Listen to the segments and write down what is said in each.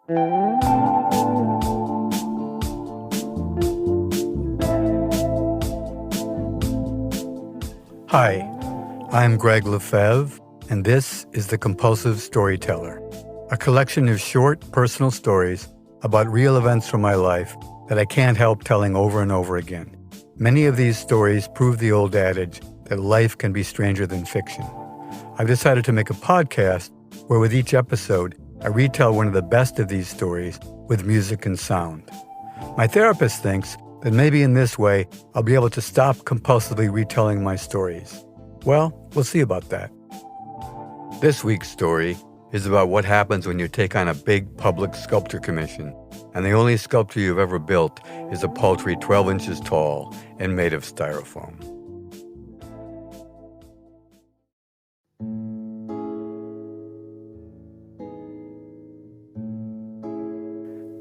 Hi, I'm Greg Lefebvre, and this is The Compulsive Storyteller, a collection of short, personal stories about real events from my life that I can't help telling over and over again. Many of these stories prove the old adage that life can be stranger than fiction. I've decided to make a podcast where with each episode, I retell one of the best of these stories with music and sound. My therapist thinks that maybe in this way, I'll be able to stop compulsively retelling my stories. Well, we'll see about that. This week's story is about what happens when you take on a big public sculpture commission, and the only sculpture you've ever built is a paltry 12 inches tall and made of styrofoam.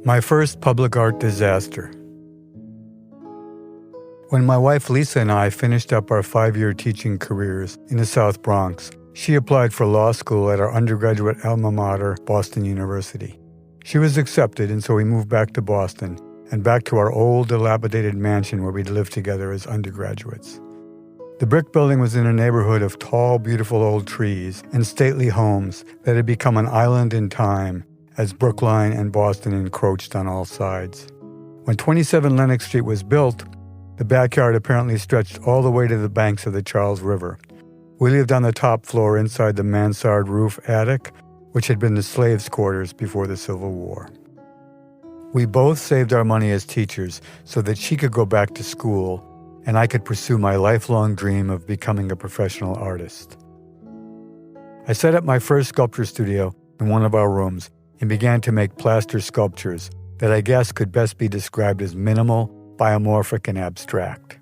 My first public art disaster. When my wife Lisa and I finished up our 5-year teaching careers in the South Bronx, she applied for law school at our undergraduate alma mater, Boston University. She was accepted, and so we moved back to Boston and back to our old, dilapidated mansion where we'd lived together as undergraduates. The brick building was in a neighborhood of tall, beautiful old trees and stately homes that had become an island in time as Brookline and Boston encroached on all sides. When 27 Lenox Street was built, the backyard apparently stretched all the way to the banks of the Charles River. We lived on the top floor inside the mansard roof attic, which had been the slaves' quarters before the Civil War. We both saved our money as teachers so that she could go back to school and I could pursue my lifelong dream of becoming a professional artist. I set up my first sculpture studio in one of our rooms and began to make plaster sculptures that I guess could best be described as minimal, biomorphic, and abstract.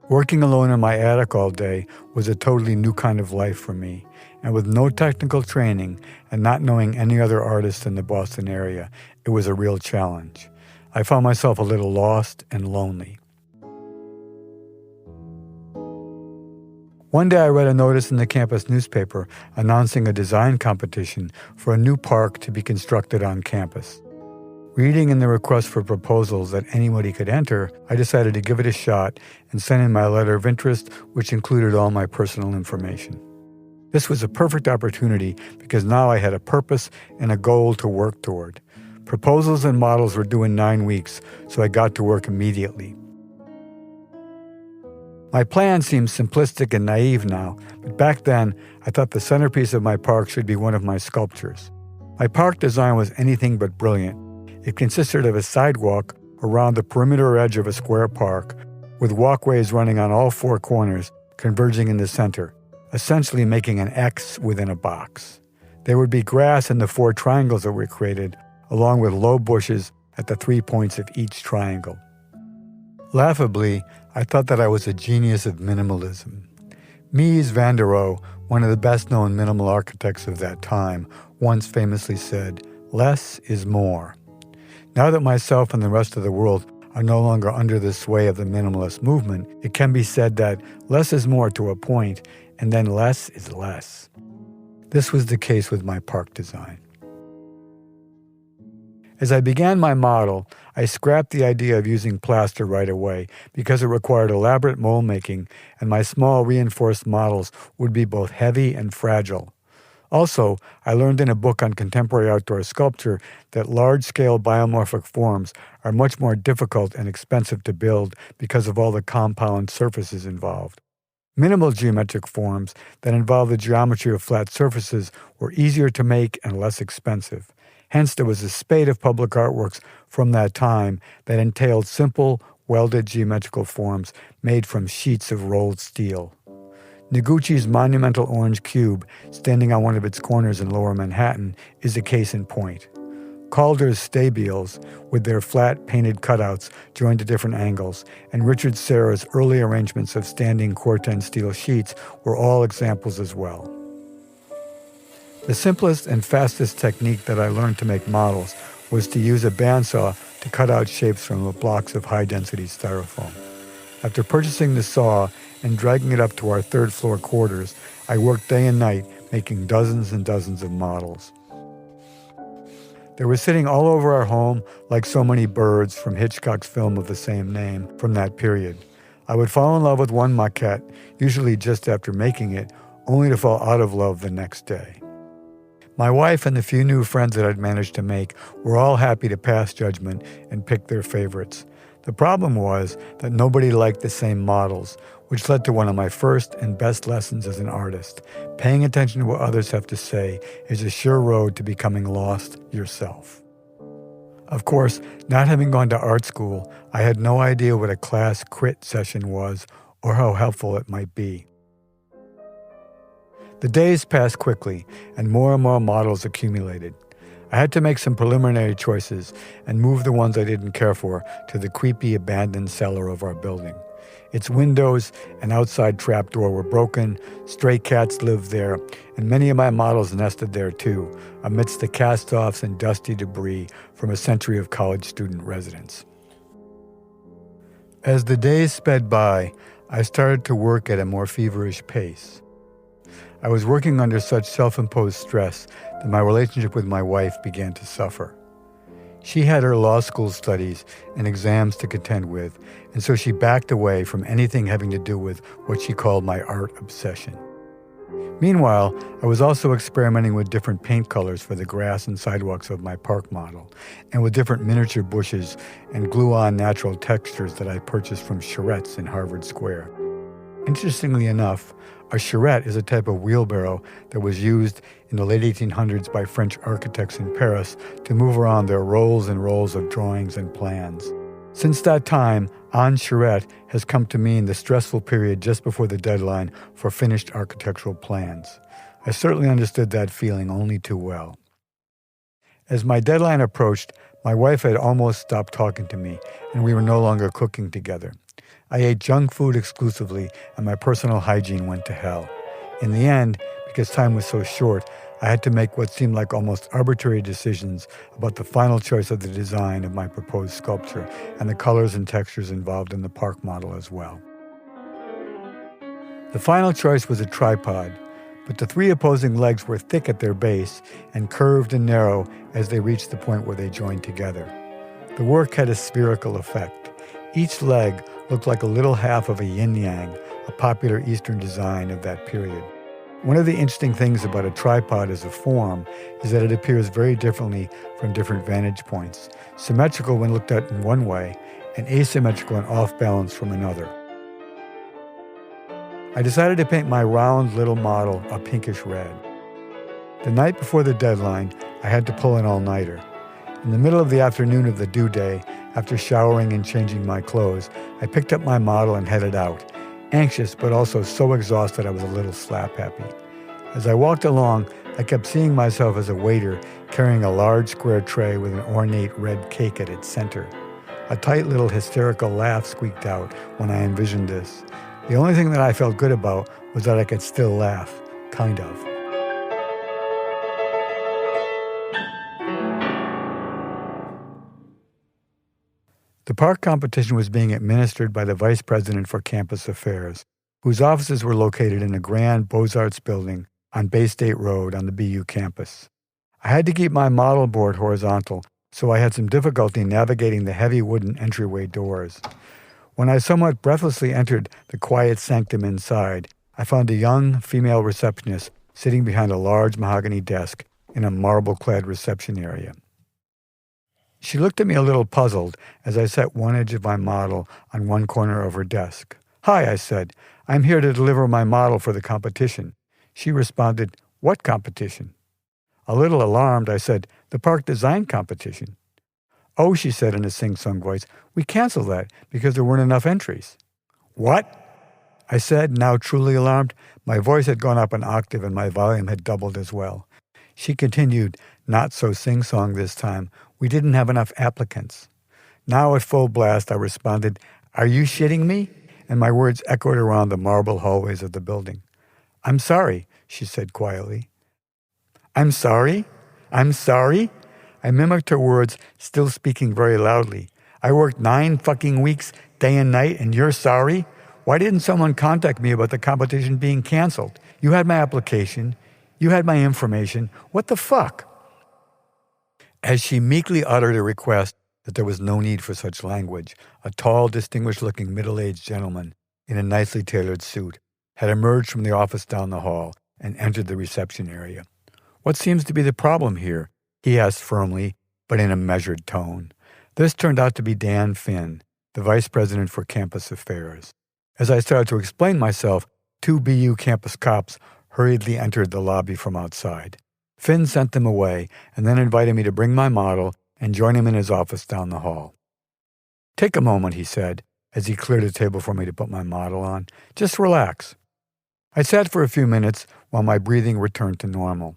Working alone in my attic all day was a totally new kind of life for me, and with no technical training and not knowing any other artists in the Boston area, it was a real challenge. I found myself a little lost and lonely. One day I read a notice in the campus newspaper announcing a design competition for a new park to be constructed on campus. Reading in the request for proposals that anybody could enter, I decided to give it a shot and sent in my letter of interest, which included all my personal information. This was a perfect opportunity because now I had a purpose and a goal to work toward. Proposals and models were due in 9 weeks, so I got to work immediately. My plan seems simplistic and naive now, but back then I thought the centerpiece of my park should be one of my sculptures. My park design was anything but brilliant. It consisted of a sidewalk around the perimeter edge of a square park, with walkways running on all 4 corners, converging in the center, essentially making an X within a box. There would be grass in the 4 triangles that were created, along with low bushes at the 3 points of each triangle. Laughably, I thought that I was a genius of minimalism. Mies van der Rohe, one of the best-known minimal architects of that time, once famously said, "Less is more." Now that myself and the rest of the world are no longer under the sway of the minimalist movement, it can be said that less is more to a point, and then less is less. This was the case with my park design. As I began my model, I scrapped the idea of using plaster right away because it required elaborate mold making, and my small reinforced models would be both heavy and fragile. Also, I learned in a book on contemporary outdoor sculpture that large-scale biomorphic forms are much more difficult and expensive to build because of all the compound surfaces involved. Minimal geometric forms that involve the geometry of flat surfaces were easier to make and less expensive. Hence, there was a spate of public artworks from that time that entailed simple, welded geometrical forms made from sheets of rolled steel. Noguchi's monumental orange cube, standing on one of its corners in Lower Manhattan, is a case in point. Calder's stabiles, with their flat painted cutouts joined at different angles, and Richard Serra's early arrangements of standing Corten steel sheets were all examples as well. The simplest and fastest technique that I learned to make models was to use a bandsaw to cut out shapes from the blocks of high-density styrofoam. After purchasing the saw and dragging it up to our third-floor quarters, I worked day and night making dozens and dozens of models. They were sitting all over our home like so many birds from Hitchcock's film of the same name from that period. I would fall in love with one maquette, usually just after making it, only to fall out of love the next day. My wife and the few new friends that I'd managed to make were all happy to pass judgment and pick their favorites. The problem was that nobody liked the same models, which led to one of my first and best lessons as an artist. Paying attention to what others have to say is a sure road to becoming lost yourself. Of course, not having gone to art school, I had no idea what a class crit session was or how helpful it might be. The days passed quickly, and more models accumulated. I had to make some preliminary choices and move the ones I didn't care for to the creepy abandoned cellar of our building. Its windows and outside trapdoor were broken, stray cats lived there, and many of my models nested there too, amidst the cast-offs and dusty debris from a century of college student residence. As the days sped by, I started to work at a more feverish pace. I was working under such self-imposed stress that my relationship with my wife began to suffer. She had her law school studies and exams to contend with, and so she backed away from anything having to do with what she called my art obsession. Meanwhile, I was also experimenting with different paint colors for the grass and sidewalks of my park model, and with different miniature bushes and glue-on natural textures that I purchased from charrettes in Harvard Square. Interestingly enough, a charrette is a type of wheelbarrow that was used in the late 1800s by French architects in Paris to move around their rolls and rolls of drawings and plans. Since that time, en charrette has come to mean the stressful period just before the deadline for finished architectural plans. I certainly understood that feeling only too well. As my deadline approached, my wife had almost stopped talking to me, and we were no longer cooking together. I ate junk food exclusively, and my personal hygiene went to hell. In the end, because time was so short, I had to make what seemed like almost arbitrary decisions about the final choice of the design of my proposed sculpture and the colors and textures involved in the park model as well. The final choice was a tripod, but the three opposing legs were thick at their base and curved and narrow as they reached the point where they joined together. The work had a spherical effect. Each leg looked like a little half of a yin-yang, a popular Eastern design of that period. One of the interesting things about a tripod as a form is that it appears very differently from different vantage points, symmetrical when looked at in one way, and asymmetrical and off-balance from another. I decided to paint my round little model a pinkish red. The night before the deadline, I had to pull an all-nighter. In the middle of the afternoon of the due day, after showering and changing my clothes, I picked up my model and headed out, anxious but also so exhausted I was a little slap-happy. As I walked along, I kept seeing myself as a waiter carrying a large square tray with an ornate red cake at its center. A tight little hysterical laugh squeaked out when I envisioned this. The only thing that I felt good about was that I could still laugh, kind of. The park competition was being administered by the Vice President for Campus Affairs, whose offices were located in a grand Beaux-Arts building on Bay State Road on the BU campus. I had to keep my model board horizontal, so I had some difficulty navigating the heavy wooden entryway doors. When I somewhat breathlessly entered the quiet sanctum inside, I found a young female receptionist sitting behind a large mahogany desk in a marble-clad reception area. She looked at me a little puzzled as I set one edge of my model on one corner of her desk. "Hi," I said. "I'm here to deliver my model for the competition." She responded, "What competition?" A little alarmed, I said, "The park design competition." "Oh," she said in a sing-song voice, "we canceled that because there weren't enough entries." "What?" I said, now truly alarmed. My voice had gone up an octave and my volume had doubled as well. She continued, not so sing-song this time, "We didn't have enough applicants." Now at full blast, I responded, "Are you shitting me?" And my words echoed around the marble hallways of the building. "I'm sorry," she said quietly. "I'm sorry? I'm sorry?" I mimicked her words, still speaking very loudly. "I worked 9 fucking weeks, day and night, and you're sorry? Why didn't someone contact me about the competition being canceled? You had my application. You had my information. What the fuck?" As she meekly uttered a request that there was no need for such language, a tall, distinguished-looking middle-aged gentleman in a nicely tailored suit had emerged from the office down the hall and entered the reception area. "What seems to be the problem here?" he asked firmly, but in a measured tone. This turned out to be Dan Finn, the vice president for campus affairs. As I started to explain myself, 2 BU campus cops hurriedly entered the lobby from outside. Finn sent them away and then invited me to bring my model and join him in his office down the hall. "Take a moment," he said, as he cleared a table for me to put my model on. "Just relax." I sat for a few minutes while my breathing returned to normal.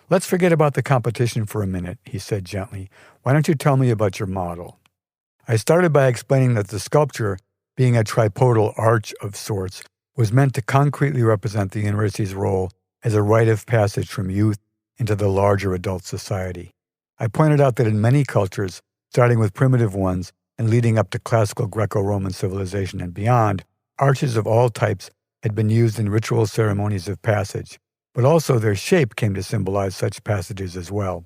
"Let's forget about the competition for a minute," he said gently. "Why don't you tell me about your model?" I started by explaining that the sculpture, being a tripodal arch of sorts, was meant to concretely represent the university's role as a rite of passage from youth into the larger adult society. I pointed out that in many cultures, starting with primitive ones and leading up to classical Greco-Roman civilization and beyond, arches of all types had been used in ritual ceremonies of passage, but also their shape came to symbolize such passages as well.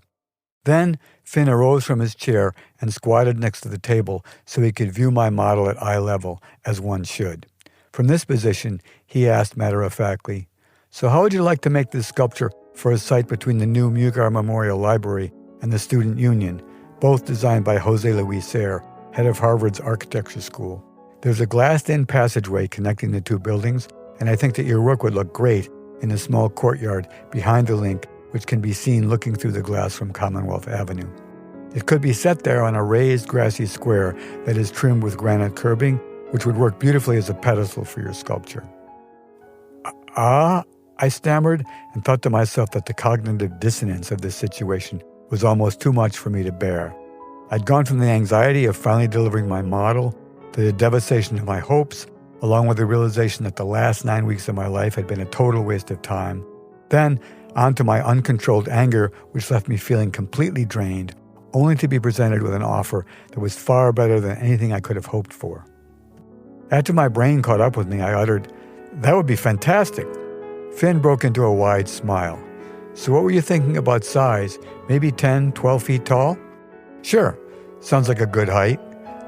Then Finn arose from his chair and squatted next to the table so he could view my model at eye level, as one should. From this position, he asked matter-of-factly, "So how would you like to make this sculpture for a site between the new Mugar Memorial Library and the Student Union, both designed by Jose Luis Serre, head of Harvard's Architecture School? There's a glassed-in passageway connecting the two buildings, and I think that your work would look great in the small courtyard behind the link, which can be seen looking through the glass from Commonwealth Avenue. It could be set there on a raised grassy square that is trimmed with granite curbing, which would work beautifully as a pedestal for your sculpture." I stammered and thought to myself that the cognitive dissonance of this situation was almost too much for me to bear. I'd gone from the anxiety of finally delivering my model to the devastation of my hopes, along with the realization that the last 9 weeks of my life had been a total waste of time. Then on to my uncontrolled anger, which left me feeling completely drained, only to be presented with an offer that was far better than anything I could have hoped for. After my brain caught up with me, I uttered, "That would be fantastic." Finn broke into a wide smile. "So what were you thinking about size? Maybe 10, 12 feet tall?" "Sure. Sounds like a good height."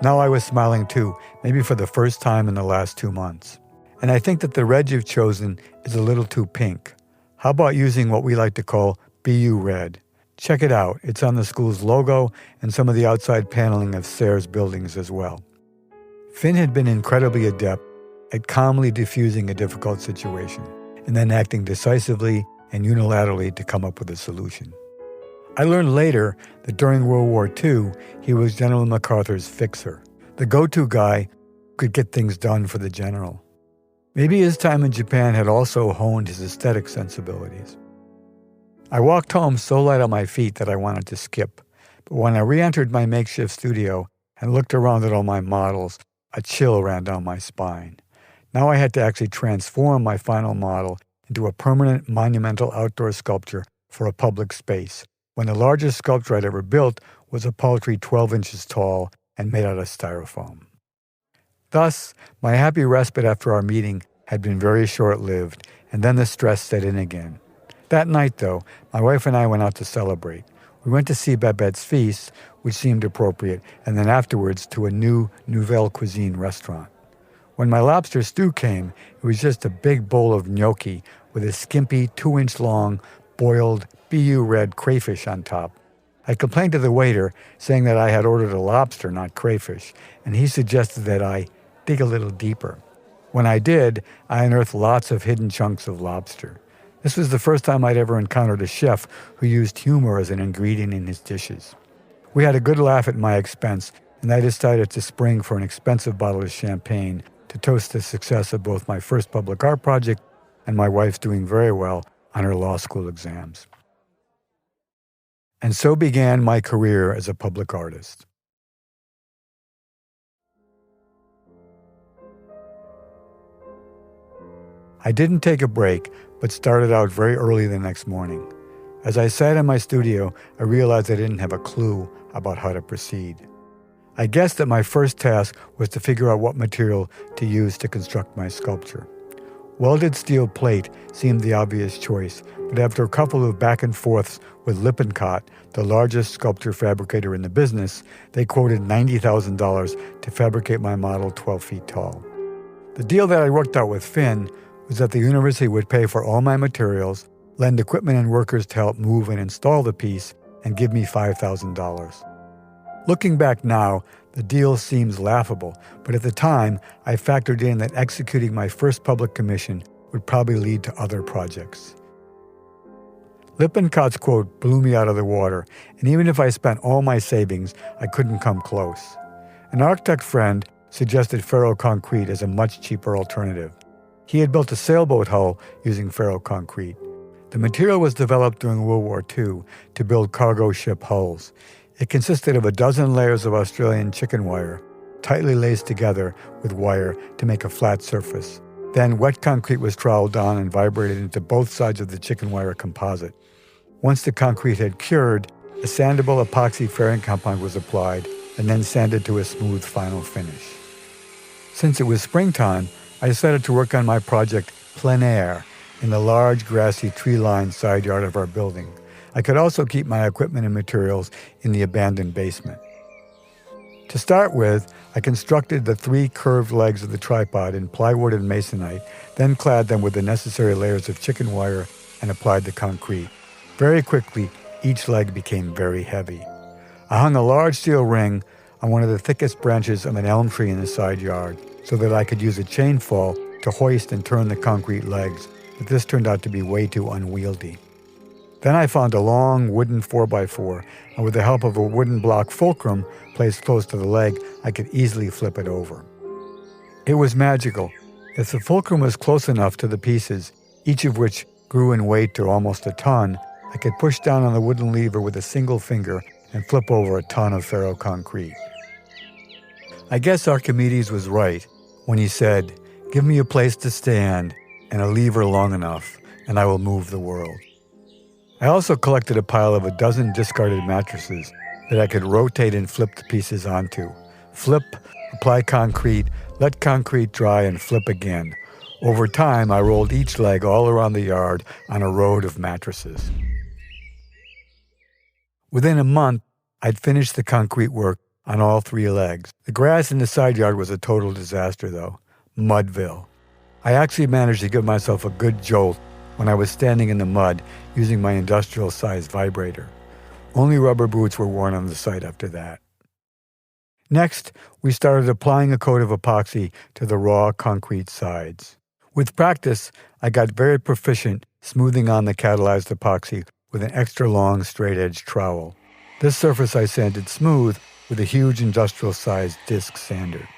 Now I was smiling too, maybe for the first time in the last 2 months. "And I think that the red you've chosen is a little too pink. How about using what we like to call BU red? Check it out. It's on the school's logo and some of the outside paneling of Serre's buildings as well." Finn had been incredibly adept at calmly diffusing a difficult situation and then acting decisively and unilaterally to come up with a solution. I learned later that during World War II, he was General MacArthur's fixer, the go-to guy who could get things done for the general. Maybe his time in Japan had also honed his aesthetic sensibilities. I walked home so light on my feet that I wanted to skip, but when I re-entered my makeshift studio and looked around at all my models, a chill ran down my spine. Now I had to actually transform my final model into a permanent monumental outdoor sculpture for a public space, when the largest sculpture I'd ever built was a paltry 12 inches tall and made out of styrofoam. Thus, my happy respite after our meeting had been very short-lived, and then the stress set in again. That night, though, my wife and I went out to celebrate. We went to see Babette's Feast, which seemed appropriate, and then afterwards to a new Nouvelle Cuisine restaurant. When my lobster stew came, it was just a big bowl of gnocchi with a skimpy 2-inch-long boiled BU red crayfish on top. I complained to the waiter, saying that I had ordered a lobster, not crayfish, and he suggested that I dig a little deeper. When I did, I unearthed lots of hidden chunks of lobster. This was the first time I'd ever encountered a chef who used humor as an ingredient in his dishes. We had a good laugh at my expense, and I decided to spring for an expensive bottle of champagne to toast the success of both my first public art project and my wife's doing very well on her law school exams. And so began my career as a public artist. I didn't take a break, but started out very early the next morning. As I sat in my studio, I realized I didn't have a clue about how to proceed. I guessed that my first task was to figure out what material to use to construct my sculpture. Welded steel plate seemed the obvious choice, but after a couple of back and forths with Lippincott, the largest sculpture fabricator in the business, they quoted $90,000 to fabricate my model 12 feet tall. The deal that I worked out with Finn was that the university would pay for all my materials, lend equipment and workers to help move and install the piece, and give me $5,000. Looking back now, the deal seems laughable, but at the time, I factored in that executing my first public commission would probably lead to other projects. Lippincott's quote blew me out of the water, and even if I spent all my savings, I couldn't come close. An architect friend suggested ferroconcrete as a much cheaper alternative. He had built a sailboat hull using ferroconcrete. The material was developed during World War II to build cargo ship hulls. It consisted of a dozen layers of Australian chicken wire, tightly laced together with wire to make a flat surface. Then wet concrete was troweled down and vibrated into both sides of the chicken wire composite. Once the concrete had cured, a sandable epoxy fairing compound was applied and then sanded to a smooth final finish. Since it was springtime, I decided to work on my project plein air in the large grassy tree-lined side yard of our building. I could also keep my equipment and materials in the abandoned basement. To start with, I constructed the 3 curved legs of the tripod in plywood and masonite, then clad them with the necessary layers of chicken wire and applied the concrete. Very quickly, each leg became very heavy. I hung a large steel ring on one of the thickest branches of an elm tree in the side yard so that I could use a chainfall to hoist and turn the concrete legs, but this turned out to be way too unwieldy. Then I found a long wooden 4x4, and with the help of a wooden block fulcrum placed close to the leg, I could easily flip it over. It was magical. If the fulcrum was close enough to the pieces, each of which grew in weight to almost a ton, I could push down on the wooden lever with a single finger and flip over a ton of ferroconcrete. I guess Archimedes was right when he said, "Give me a place to stand and a lever long enough, and I will move the world." I also collected a pile of a dozen discarded mattresses that I could rotate and flip the pieces onto. Flip, apply concrete, let concrete dry, and flip again. Over time, I rolled each leg all around the yard on a road of mattresses. Within a month, I'd finished the concrete work on all 3 legs. The grass in the side yard was a total disaster, though. Mudville. I actually managed to give myself a good jolt when I was standing in the mud using my industrial-sized vibrator. Only rubber boots were worn on the site after that. Next, we started applying a coat of epoxy to the raw concrete sides. With practice, I got very proficient smoothing on the catalyzed epoxy with an extra long straight-edge trowel. This surface I sanded smooth with a huge industrial-sized disc sander.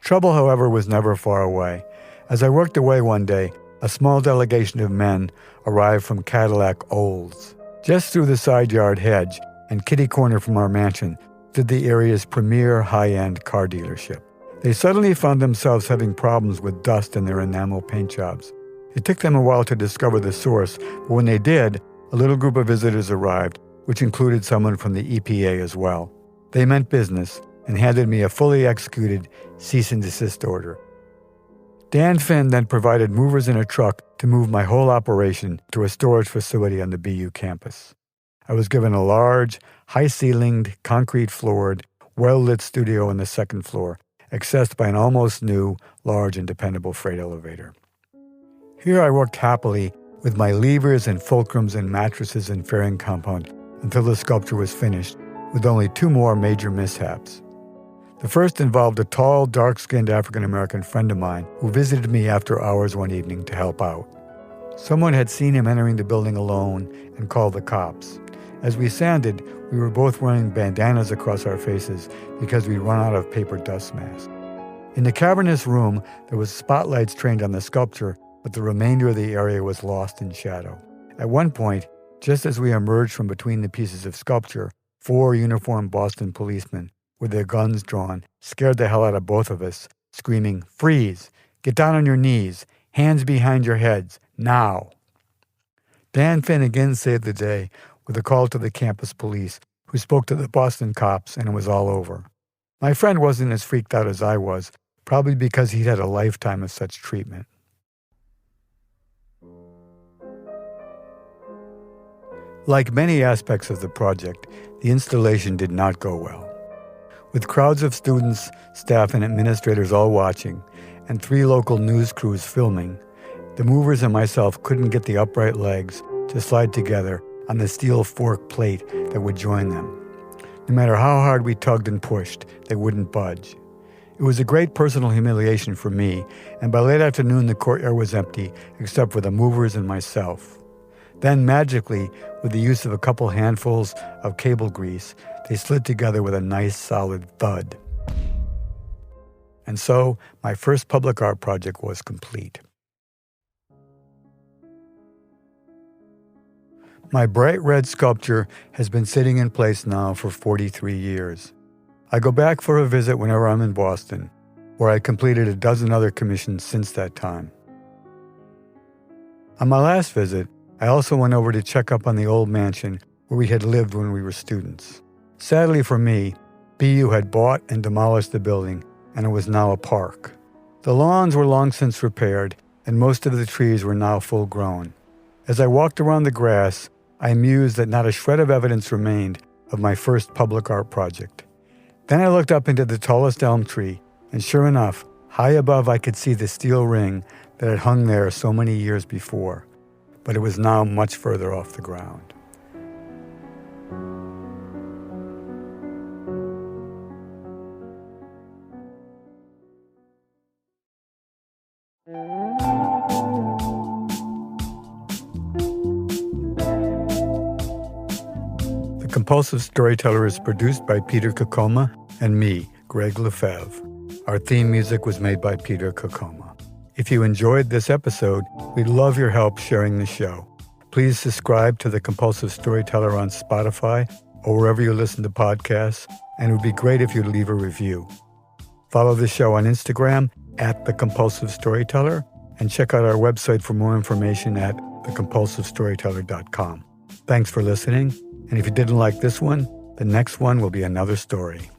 Trouble, however, was never far away. As I worked away one day, a small delegation of men arrived from Cadillac Olds. Just through the side yard hedge and kitty corner from our mansion stood the area's premier high-end car dealership. They suddenly found themselves having problems with dust in their enamel paint jobs. It took them a while to discover the source, but when they did, a little group of visitors arrived, which included someone from the EPA as well. They meant business and handed me a fully executed cease and desist order. Dan Finn then provided movers in a truck to move my whole operation to a storage facility on the BU campus. I was given a large, high-ceilinged, concrete-floored, well-lit studio on the second floor, accessed by an almost new, large and dependable freight elevator. Here I worked happily with my levers and fulcrums and mattresses and fairing compound until the sculpture was finished, with only 2 more major mishaps. The first involved a tall, dark-skinned African-American friend of mine who visited me after hours one evening to help out. Someone had seen him entering the building alone and called the cops. As we sanded, we were both wearing bandanas across our faces because we'd run out of paper dust masks. In the cavernous room, there was spotlights trained on the sculpture, but the remainder of the area was lost in shadow. At one point, just as we emerged from between the pieces of sculpture, 4 uniformed Boston policemen, with their guns drawn, scared the hell out of both of us, screaming, "Freeze! Get down on your knees! Hands behind your heads! Now!" Dan Finn again saved the day with a call to the campus police, who spoke to the Boston cops, and it was all over. My friend wasn't as freaked out as I was, probably because he'd had a lifetime of such treatment. Like many aspects of the project, the installation did not go well. With crowds of students, staff, and administrators all watching, and 3 local news crews filming, the movers and myself couldn't get the upright legs to slide together on the steel fork plate that would join them. No matter how hard we tugged and pushed, they wouldn't budge. It was a great personal humiliation for me, and by late afternoon the courtyard was empty except for the movers and myself. Then, magically, with the use of a couple handfuls of cable grease, they slid together with a nice solid thud. And so, my first public art project was complete. My bright red sculpture has been sitting in place now for 43 years. I go back for a visit whenever I'm in Boston, where I completed a dozen other commissions since that time. On my last visit, I also went over to check up on the old mansion where we had lived when we were students. Sadly for me, BU had bought and demolished the building, and it was now a park. The lawns were long since repaired, and most of the trees were now full grown. As I walked around the grass, I mused that not a shred of evidence remained of my first public art project. Then I looked up into the tallest elm tree, and sure enough, high above I could see the steel ring that had hung there so many years before, but it was now much further off the ground. The Compulsive Storyteller is produced by Peter Kokoma and me, Greg Lefebvre. Our theme music was made by Peter Kokoma. If you enjoyed this episode, we'd love your help sharing the show. Please subscribe to The Compulsive Storyteller on Spotify or wherever you listen to podcasts, and it would be great if you'd leave a review. Follow the show on Instagram at The Compulsive Storyteller, and check out our website for more information at thecompulsivestoryteller.com. Thanks for listening, and if you didn't like this one, the next one will be another story.